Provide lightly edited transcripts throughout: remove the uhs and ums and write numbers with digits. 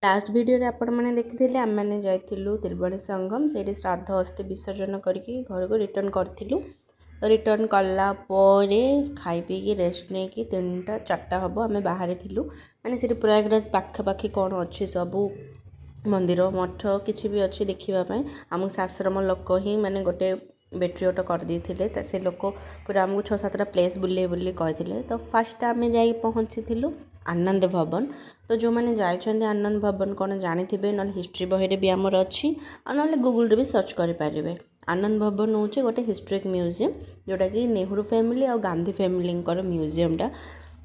Last video रे आपण मैंने देखी आम मैंने जाइलु त्रिवेणी संगम से श्राद्ध अस्थि विसर्जन करके घर को रिटर्न करूँ। तो रिटर्न कलापर खाई पी रेस्ट नहीं कि 3टा 4टा हम आम बाहर थिलु माने से प्रयागराज पाखापाखि कौन अच्छे सबू मंदिर मठ किसी भी अच्छी देखापी आम आश्रम लोक ही माने गोटे बैटेरी ऑटो कर देते से लोक पूरा आमको 6-7टा प्लेस बुले बुले कहते। तो फास्ट आम जा पहुँची आनंद भवन। तो जो मैंने जाइए आनंद भवन कौन जानते ना हिस्ट्री बही भी आमर अच्छी ना गूगल भी सर्च करें। आनंद भवन हूँ गोटे हिस्ट्रिक म्यूजियम जोटा कि नेहरू फैमिली और गांधी फैमिली म्यूजियमटा।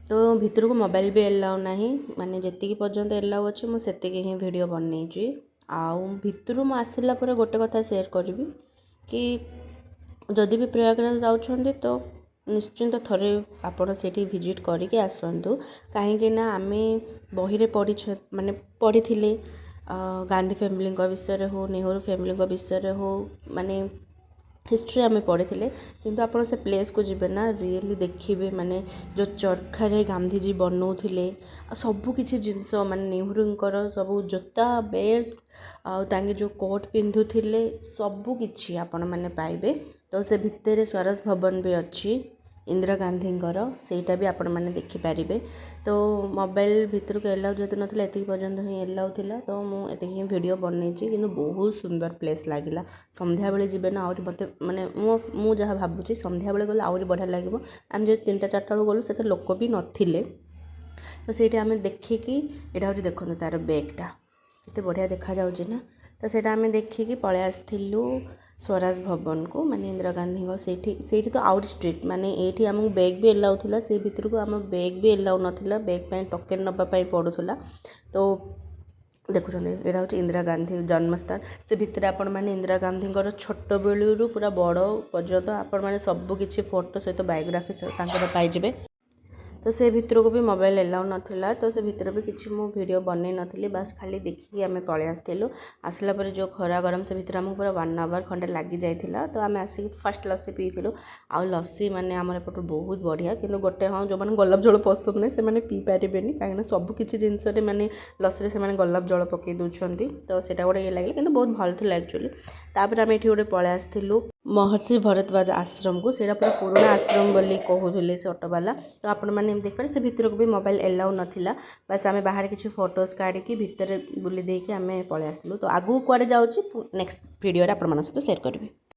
तो भितर को मोबाइल भी एलाउ ना माने जी पर्यंत एलाउ अच्छे मुझे ही वीडियो बनई आउ भितर मु आसला गोटे कथा शेयर करी कि जदि भी प्रयागराज जाउछन्ते तो निश्चिंत थरे आपण सेठी विजिट करके आसतु कहीं आमे बही रे पढ़ी माने पढ़ी थिले गांधी फैमिली विषय हो नेहरू फैमिली विषय हो माने हिस्ट्री आम पढ़ी किंतु आप से प्लेस को जीवे ना रियली देखिए माने जो चरखारे गांधीजी बनाऊे सबू किसी जिनस माने नेहरूंकर सबू जोता बेल्ट आगे जो कोट पिंधुले सबू किछि आपण माने पाइबे। तो से भितर स्वराज भवन भी अच्छी इंदिरा गांधींकर सेटा भी आपण मैंने देखिपारे। तो मोबाइल भितर को एलाउ जेहतु नाला ये पर्यटन ही एलाउ थिला तो मुझे ही वीडियो बनई कि बहुत सुंदर प्लेस लगिला। संध्या बेले जीवे ना आउरी मत माने मु जहाँ भावुँ संध्या बेले गले आउरी बढ़िया लगे। आम जो 3टा 4टा बेलू गलु से लोक भी नथिले। तो सेटा आम देखिकी यहाँ हूँ देखो तार बैगटा केते बढ़िया देखा जाउछि ना। तो सेटा आम देखिकी पळे आसथिलु स्वराज भवन को माने इंदिरा गांधी से तो आउट स्ट्रीट माने ये आमको बैग भी एलाउ थिला से भितर को आम बैग भी एलाउ नाथिला बैग पे टोकेन नबापाई पड़ूला। तो देखुं यहाँ हूँ इंदिरा गांधी जन्मस्थान से भितर आपण मैंने इंदिरा गांधी छोट बेलू पूरा बड़ पर्यटन आपण मैंने सबकि फोटो सहित बायोग्राफी पाइबे। तो से भितर को भी मोबाइल एलाउ नाथिला तो से भितर भी किसी मु वीडियो बनै नथिली बस खाली देखिए आम पळे आसलु। आसला पर जो खरा गरम से भितर आमको पूरा 1 आवर खंडे लगी जाइथिला। तो आम आसिक फास्ट लस्सी पीथिलु आ लस्सी माने आमर एपट बहुत बढ़िया किंतु गोटे हाँ जो मैंने गोलाप जल पसंद नहीं से मैंने पी पारे कहीं सब किसी जिनस माने लस्सी से गोलाप जल पकई दौरान तो सेटा गोटे ये लगे कि बहुत भल था एक्चुअली। तापर आम ये गोटे पळे आसलु महर्षि भरद्वाज आश्रम को सेटा पूरा पुराना आश्रम बोली कहूले से ऑटोवाला। तो आपण मैंने देखिए से भितर को भी मोबाइल एलाउ नाथिला बस आम बाहर किसी फोटोज काढ़ी भितर बुली देकी आम पळे आसलु। तो आगू कुआडे जाउछि नेक्स्ट वीडियो रे आपण मन सहित शेयर करबी।